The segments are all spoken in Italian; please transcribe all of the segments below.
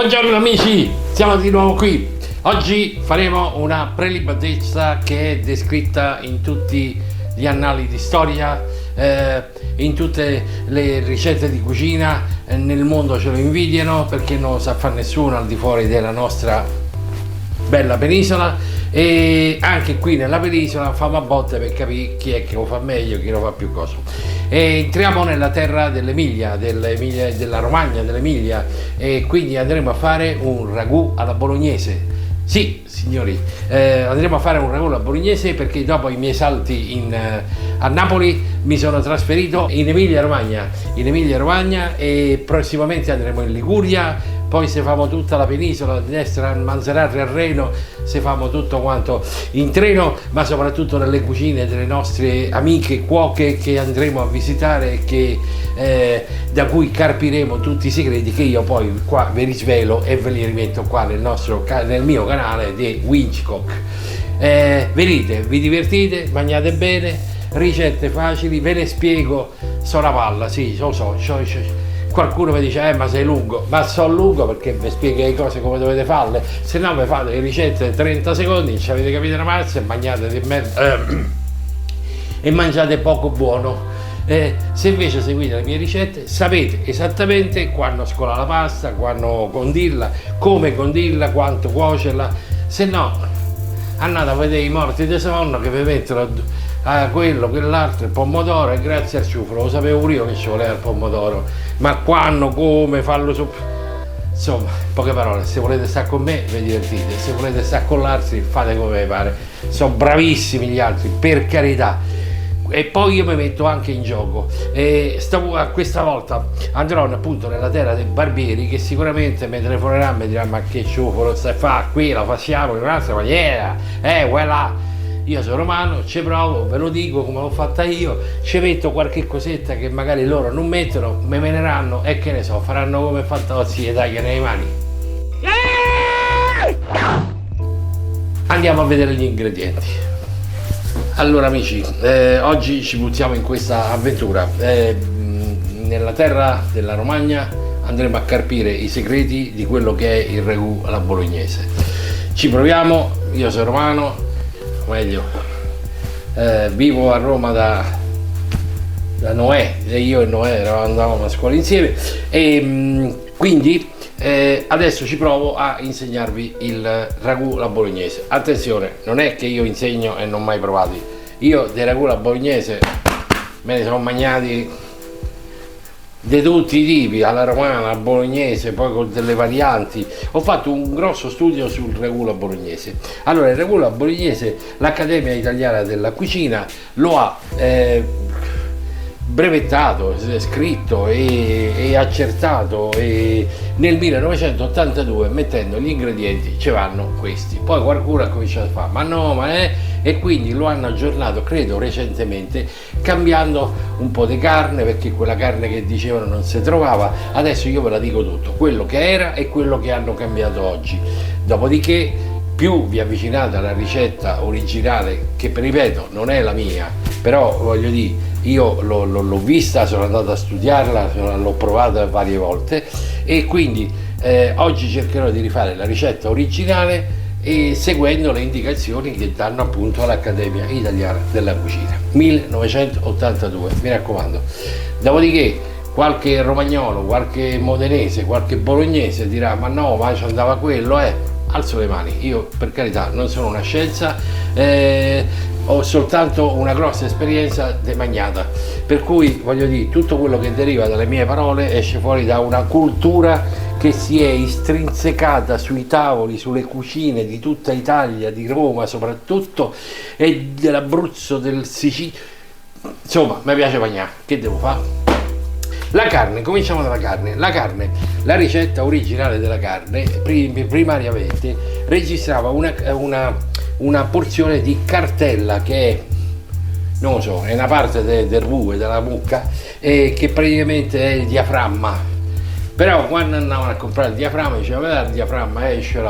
Buongiorno amici, siamo di nuovo qui. Oggi faremo una prelibatezza che è descritta in tutti gli annali di storia, in tutte le ricette di cucina, nel mondo ce lo invidiano perché non lo sa fare nessuno al di fuori della nostra bella penisola, e anche qui nella penisola famo a botte per capire chi è che lo fa meglio, chi lo fa più coso. E entriamo nella terra dell'Emilia, della Romagna, dell'Emilia, e quindi andremo a fare un ragù alla bolognese. Sì, signori, andremo a fare un ragù alla bolognese perché dopo i miei salti a Napoli mi sono trasferito in Emilia Romagna e prossimamente andremo in Liguria. Poi se famo tutta la penisola, destra, Manzanarri, al Reno, se famo tutto quanto in treno, ma soprattutto nelle cucine delle nostre amiche cuoche che andremo a visitare e da cui carpiremo tutti i segreti che io poi qua ve li svelo e ve li rimetto qua nel mio canale di Winchcock. Venite, vi divertite, mangiate bene, ricette facili, ve le spiego, sono una palla, sì, lo so. Qualcuno mi dice ma sei lungo, ma sono lungo perché vi spiego le cose come dovete farle, se no vi fate le ricette in 30 secondi, non ci avete capito una mazza e mangiate poco buono. Se invece seguite le mie ricette sapete esattamente quando scolare la pasta, quando condirla, come condirla, quanto cuocerla, se no andate a vedere i morti di sonno che vi mettono quello, quell'altro, il pomodoro, e grazie al ciufolo, lo sapevo pure io che ci voleva il pomodoro, ma quando, come, farlo su... Insomma, in poche parole, se volete stare con me vi divertite, se volete stare con l'altro fate come vi pare, sono bravissimi gli altri, per carità. E poi io mi metto anche in gioco e questa volta andrò appunto nella terra dei barbieri che sicuramente mi telefoneranno e mi diranno ma che ciufolo stai a fare qui, la facciamo in un'altra maniera, voilà. Io sono romano, ci provo, ve lo dico come l'ho fatta io, ci metto qualche cosetta che magari loro non mettono, mi meneranno e che ne so, faranno come Fantozzi e tagliano le mani. Andiamo a vedere gli ingredienti. Allora amici, oggi ci buttiamo in questa avventura. Nella terra della Romagna andremo a carpire i segreti di quello che è il ragù alla bolognese. Ci proviamo, io sono romano, meglio, vivo a Roma da Noè, e io e Noè andavamo a scuola insieme e quindi adesso ci provo a insegnarvi il ragù alla bolognese. Attenzione, non è che io insegno e non mai provati, io dei ragù alla bolognese me ne sono mangiati di tutti i tipi, alla romana, alla bolognese, poi con delle varianti. Ho fatto un grosso studio sul ragù alla bolognese. Allora, il ragù alla bolognese l'Accademia Italiana della Cucina lo ha brevettato, scritto e accertato nel 1982, mettendo gli ingredienti, ci vanno questi. Poi qualcuno ha cominciato a fare ma no, e quindi lo hanno aggiornato, credo recentemente, cambiando un po' di carne perché quella carne che dicevano non si trovava. Adesso io ve la dico tutto, quello che era e quello che hanno cambiato oggi. Dopodiché più vi avvicinate alla ricetta originale, che ripeto non è la mia, però voglio dire, io l'ho vista, sono andato a studiarla, l'ho provata varie volte e quindi oggi cercherò di rifare la ricetta originale e seguendo le indicazioni che danno appunto all'Accademia Italiana della Cucina 1982, mi raccomando. Dopodiché qualche romagnolo, qualche modenese, qualche bolognese dirà ma no, ma ci andava quello, alzo le mani. Io per carità non sono una scienza, ho soltanto una grossa esperienza di magnata, per cui voglio dire, tutto quello che deriva dalle mie parole esce fuori da una cultura che si è estrinsecata sui tavoli, sulle cucine di tutta Italia, di Roma soprattutto, e dell'Abruzzo, del Sicilia. Insomma, mi piace mangiare, che devo fare? La carne, cominciamo dalla carne. La ricetta originale della carne primariamente registrava una porzione di cartella che è, non lo so, è una parte del bue, della mucca, che praticamente è il diaframma. Però quando andavano a comprare il diaframma dicevano guarda il diaframma, ce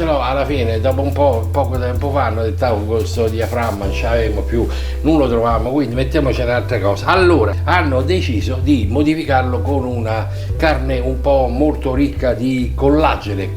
l'ho, alla fine dopo un po', poco tempo fa hanno detto con questo diaframma non ce l'avevamo più, non lo trovavamo, quindi mettiamoci un'altra cosa. Allora hanno deciso di modificarlo con una carne un po' molto ricca di collagene,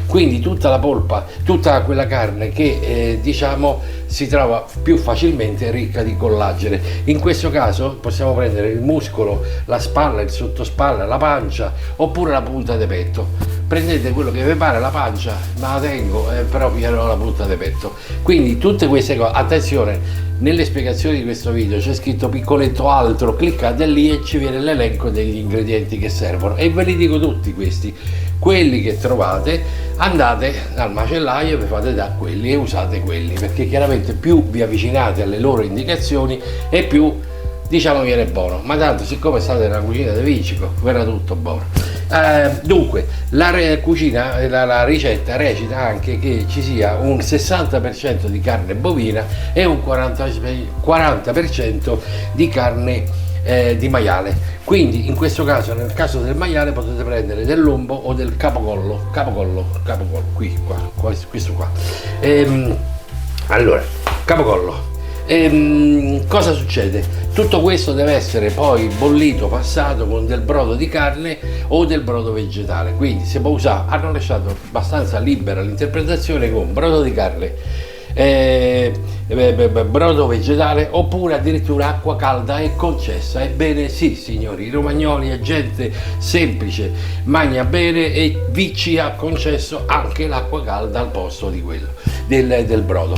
quindi tutta la polpa, tutta quella carne che diciamo si trova più facilmente ricca di collagene. In questo caso possiamo prendere il muscolo, la spalla, il sottospalla, la pancia oppure la punta di petto. Prendete quello che vi pare, la pancia, ma la tengo, però piglierò la punta di petto. Quindi tutte queste cose, attenzione, nelle spiegazioni di questo video c'è scritto piccoletto altro, cliccate lì e ci viene l'elenco degli ingredienti che servono e ve li dico tutti questi. Quelli che trovate andate al macellaio e vi fate da quelli e usate quelli, perché chiaramente più vi avvicinate alle loro indicazioni e più diciamo viene buono, ma tanto siccome state nella cucina di Vicico verrà tutto buono. Dunque la ricetta recita anche che ci sia un 60% di carne bovina e un 40% di carne di maiale. Quindi in questo caso, nel caso del maiale, potete prendere del lombo o del capocollo, questo qua. Allora, capocollo. Cosa succede? Tutto questo deve essere poi bollito, passato con del brodo di carne o del brodo vegetale, quindi si può usare, hanno lasciato abbastanza libera l'interpretazione con brodo di carne, brodo vegetale oppure addirittura acqua calda è concessa. Ebbene sì signori, i romagnoli è gente semplice, mangia bene e vi ci ha concesso anche l'acqua calda al posto di quello del brodo.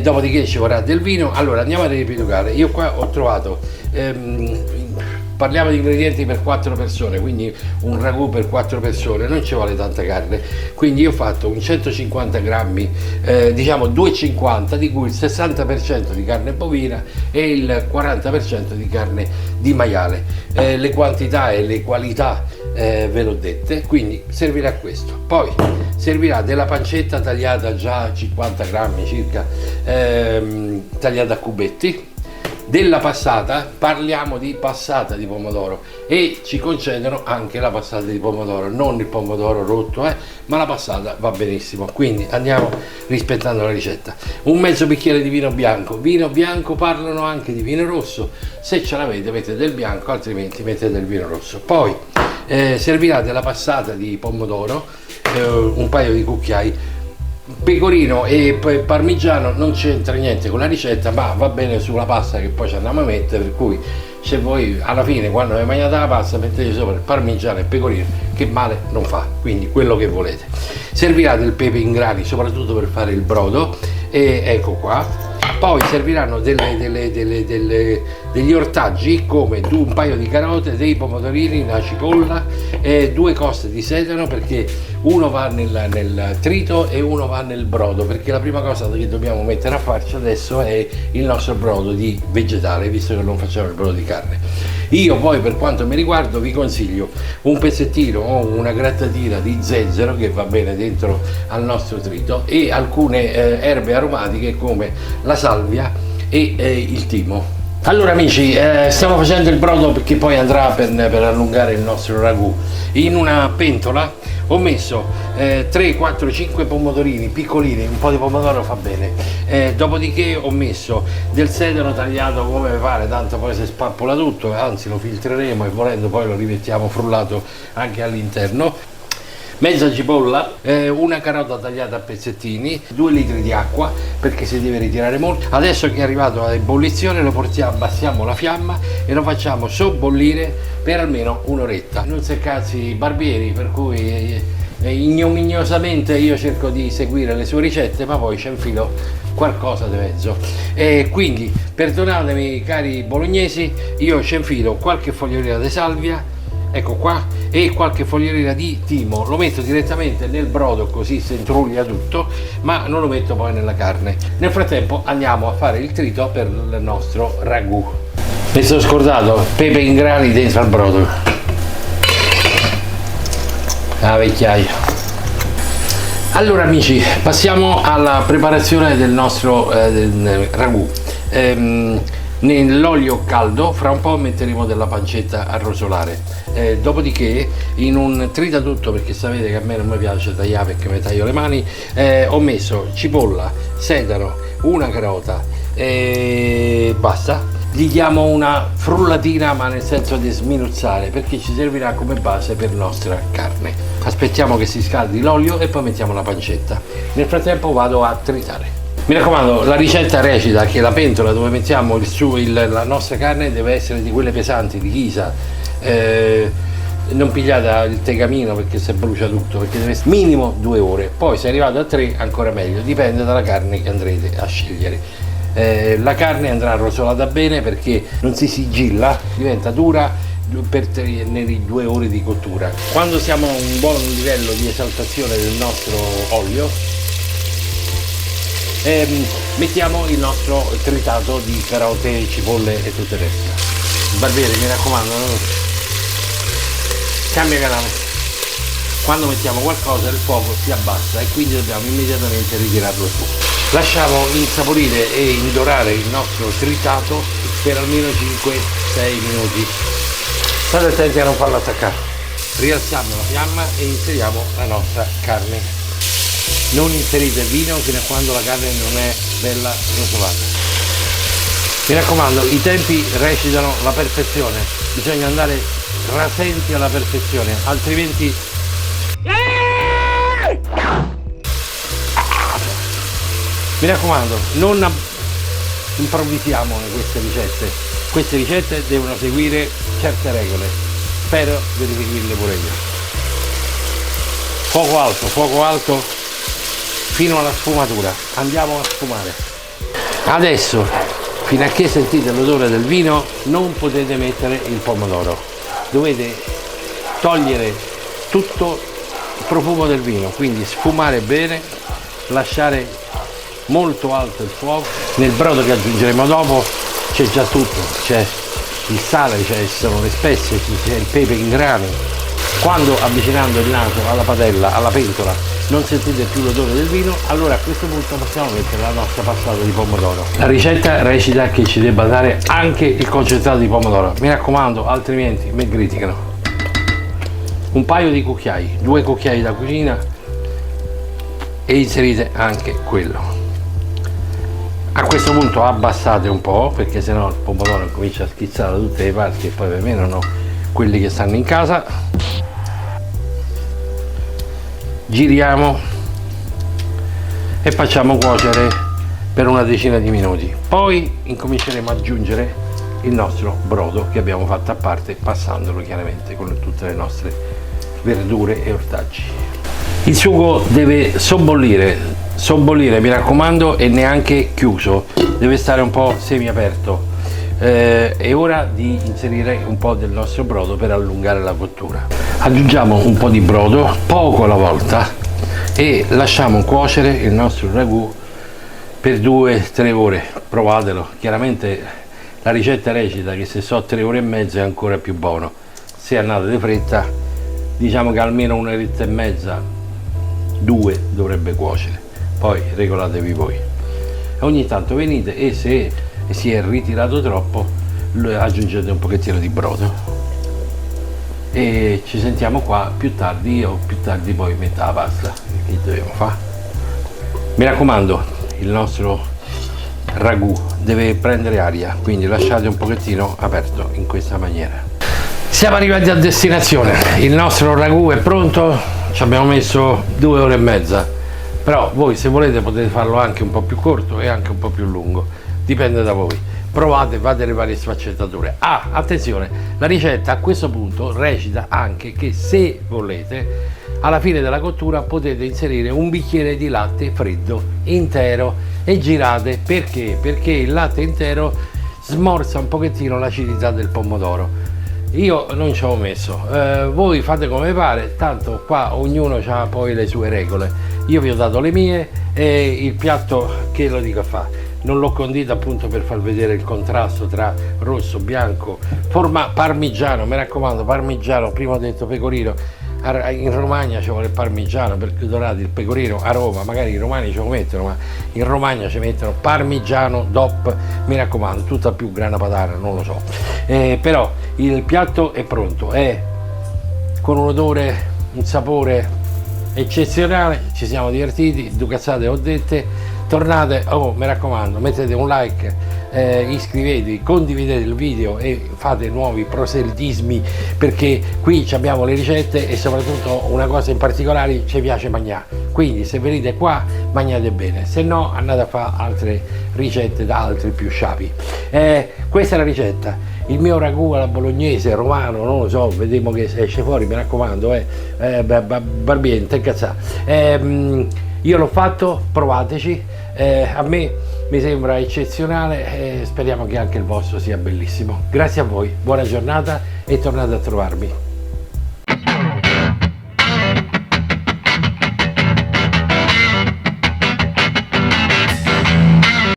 Dopodiché ci vorrà del vino. Allora andiamo a riepilogar. Io qua ho trovato parliamo di ingredienti per 4 persone, quindi un ragù per 4 persone, non ci vuole tanta carne, quindi io ho fatto un 150 grammi, diciamo 250, di cui il 60% di carne bovina e il 40% di carne di maiale. Le quantità e le qualità ve l'ho dette, quindi servirà questo. Poi servirà della pancetta tagliata già a 50 grammi circa, tagliata a cubetti. Della passata, parliamo di passata di pomodoro e ci concedono anche la passata di pomodoro, non il pomodoro rotto, ma la passata va benissimo. Quindi andiamo rispettando la ricetta. Un mezzo bicchiere di vino bianco, parlano anche di vino rosso, se ce l'avete mettete del bianco, altrimenti mettete del vino rosso. Poi servirà della passata di pomodoro, un paio di cucchiai. Pecorino e parmigiano non c'entra niente con la ricetta, ma va bene sulla pasta che poi ci andiamo a mettere, per cui se voi alla fine quando vi mangiate la pasta mettete sopra il parmigiano e il pecorino, che male non fa, quindi quello che volete. Servirà del pepe in grani soprattutto per fare il brodo, e ecco qua. Poi serviranno degli ortaggi come un paio di carote, dei pomodorini, una cipolla e 2 coste di sedano, perché uno va nel trito e uno va nel brodo, perché la prima cosa che dobbiamo mettere a farci adesso è il nostro brodo di vegetale, visto che non facciamo il brodo di carne. Io poi, per quanto mi riguarda, vi consiglio un pezzettino o una grattatina di zenzero che va bene dentro al nostro trito, e alcune erbe aromatiche come la salvia e il timo. Allora amici, stiamo facendo il brodo perché poi andrà per allungare il nostro ragù. In una pentola ho messo 3, 4, 5 pomodorini piccolini, un po' di pomodoro fa bene, dopodiché ho messo del sedano tagliato come mi pare, tanto poi si spappola tutto, anzi lo filtreremo e volendo poi lo rimettiamo frullato anche all'interno. Mezza cipolla, una carota tagliata a pezzettini, 2 litri di acqua perché si deve ritirare molto. Adesso che è arrivato a ebollizione lo portiamo, abbassiamo la fiamma e lo facciamo sobbollire per almeno un'oretta. Non si cazzi i barbieri, per cui ignominiosamente io cerco di seguire le sue ricette, ma poi ci infilo qualcosa di mezzo. E quindi perdonatemi cari bolognesi, io ci infilo qualche fogliolina di salvia, ecco qua, e qualche fogliolina di timo. Lo metto direttamente nel brodo così si intruglia tutto, ma non lo metto poi nella carne. Nel frattempo andiamo a fare il trito per il nostro ragù. Mi sono scordato, pepe in grani dentro al brodo, la vecchiaia. Allora amici, passiamo alla preparazione del nostro ragù. nell'olio caldo. Fra un po' metteremo della pancetta a rosolare, dopodiché in un tritatutto, perché sapete che a me non mi piace tagliare perché mi taglio le mani, ho messo cipolla, sedano, una carota e basta. Gli diamo una frullatina, ma nel senso di sminuzzare, perché ci servirà come base per nostra carne. Aspettiamo che si scaldi l'olio e poi mettiamo la pancetta. Nel frattempo vado a tritare. Mi raccomando, la ricetta recita che la pentola dove mettiamo la nostra carne deve essere di quelle pesanti, di ghisa. Non pigliate il tegamino perché si brucia tutto, perché deve essere minimo 2 ore. Poi se arrivate a 3 ancora meglio, dipende dalla carne che andrete a scegliere. La carne andrà rosolata bene perché non si sigilla, diventa dura per tenere 2 ore di cottura. Quando siamo a un buon livello di esaltazione del nostro olio, mettiamo il nostro tritato di carote, cipolle e tutto il resto. Barbiere, mi raccomando, cambia canale. Quando mettiamo qualcosa il fuoco si abbassa e quindi dobbiamo immediatamente ritirarlo su. Lasciamo insaporire e indorare il nostro tritato per almeno 5-6 minuti. State attenti a non farlo attaccare. Rialziamo la fiamma e inseriamo la nostra carne. Non inserite il vino fino a quando la carne non è bella rosolata. Mi raccomando, i tempi recitano la perfezione, bisogna andare rasenti alla perfezione, altrimenti mi raccomando, non improvvisiamo queste ricette devono seguire certe regole, spero di seguirle pure io. Fuoco alto fino alla sfumatura, andiamo a sfumare. Adesso, fino a che sentite l'odore del vino, non potete mettere il pomodoro, dovete togliere tutto il profumo del vino, quindi sfumare bene, lasciare molto alto il fuoco. Nel brodo che aggiungeremo dopo c'è già tutto, c'è il sale, ci sono le spezie, c'è il pepe in grano. Quando avvicinando il naso alla padella, alla pentola, non sentite più l'odore del vino, allora a questo punto possiamo mettere la nostra passata di pomodoro. La ricetta recita che ci debba dare anche il concentrato di pomodoro, mi raccomando, altrimenti mi criticano. Un paio di cucchiai, 2 cucchiai da cucina e inserite anche quello. A questo punto abbassate un po' perché sennò il pomodoro comincia a schizzare da tutte le parti e poi per me non ho quelli che stanno in casa. Giriamo e facciamo cuocere per una decina di minuti, poi incominceremo ad aggiungere il nostro brodo che abbiamo fatto a parte, passandolo chiaramente con tutte le nostre verdure e ortaggi. Il sugo deve sobbollire, mi raccomando, e neanche chiuso, deve stare un po' semiaperto. È ora di inserire un po' del nostro brodo per allungare la cottura. Aggiungiamo un po' di brodo, poco alla volta, e lasciamo cuocere il nostro ragù per 2-3 ore. Provatelo, chiaramente la ricetta recita che se so 3 ore e mezza è ancora più buono. Se andate di fretta, diciamo che almeno 1 oretta e mezza, 2 dovrebbe cuocere, poi regolatevi voi. Ogni tanto venite e se si è ritirato troppo aggiungete un pochettino di brodo e ci sentiamo qua più tardi, o più tardi poi metto la pasta che dobbiamo fare. Mi raccomando, il nostro ragù deve prendere aria, quindi lasciate un pochettino aperto in questa maniera. Siamo arrivati a destinazione, il nostro ragù è pronto. Ci abbiamo messo 2 ore e mezza, però voi se volete potete farlo anche un po' più corto e anche un po' più lungo, dipende da voi. Provate, fate le varie sfaccettature. Attenzione, la ricetta a questo punto recita anche che se volete alla fine della cottura potete inserire un bicchiere di latte freddo intero e girate. Perché? Perché il latte intero smorza un pochettino l'acidità del pomodoro. Io non ci ho messo, voi fate come pare, tanto qua ognuno ha poi le sue regole. Io vi ho dato le mie e il piatto che lo dico a fare. Non l'ho condito appunto per far vedere il contrasto tra rosso, bianco, forma parmigiano, mi raccomando, parmigiano, prima ho detto pecorino. in Romagna ci vuole il parmigiano per dorare il pecorino, a Roma magari i romani ce lo mettono, ma in Romagna ci mettono parmigiano DOP, mi raccomando, tutta più grana padana, non lo so. Però il piatto è pronto, è con un odore, un sapore eccezionale, ci siamo divertiti, due cazzate ho dette. Tornate, mi raccomando, mettete un like, iscrivetevi, condividete il video e fate nuovi proselitismi, perché qui abbiamo le ricette e soprattutto una cosa in particolare, ci piace mangiare, quindi se venite qua mangiate bene, se no andate a fare altre ricette da altri più sciapi. Questa è la ricetta, il mio ragù alla bolognese, romano, non lo so, vediamo che esce fuori, mi raccomando, barbiente, cazzà. Io l'ho fatto, provateci, a me mi sembra eccezionale, speriamo che anche il vostro sia bellissimo. Grazie a voi, buona giornata e tornate a trovarmi.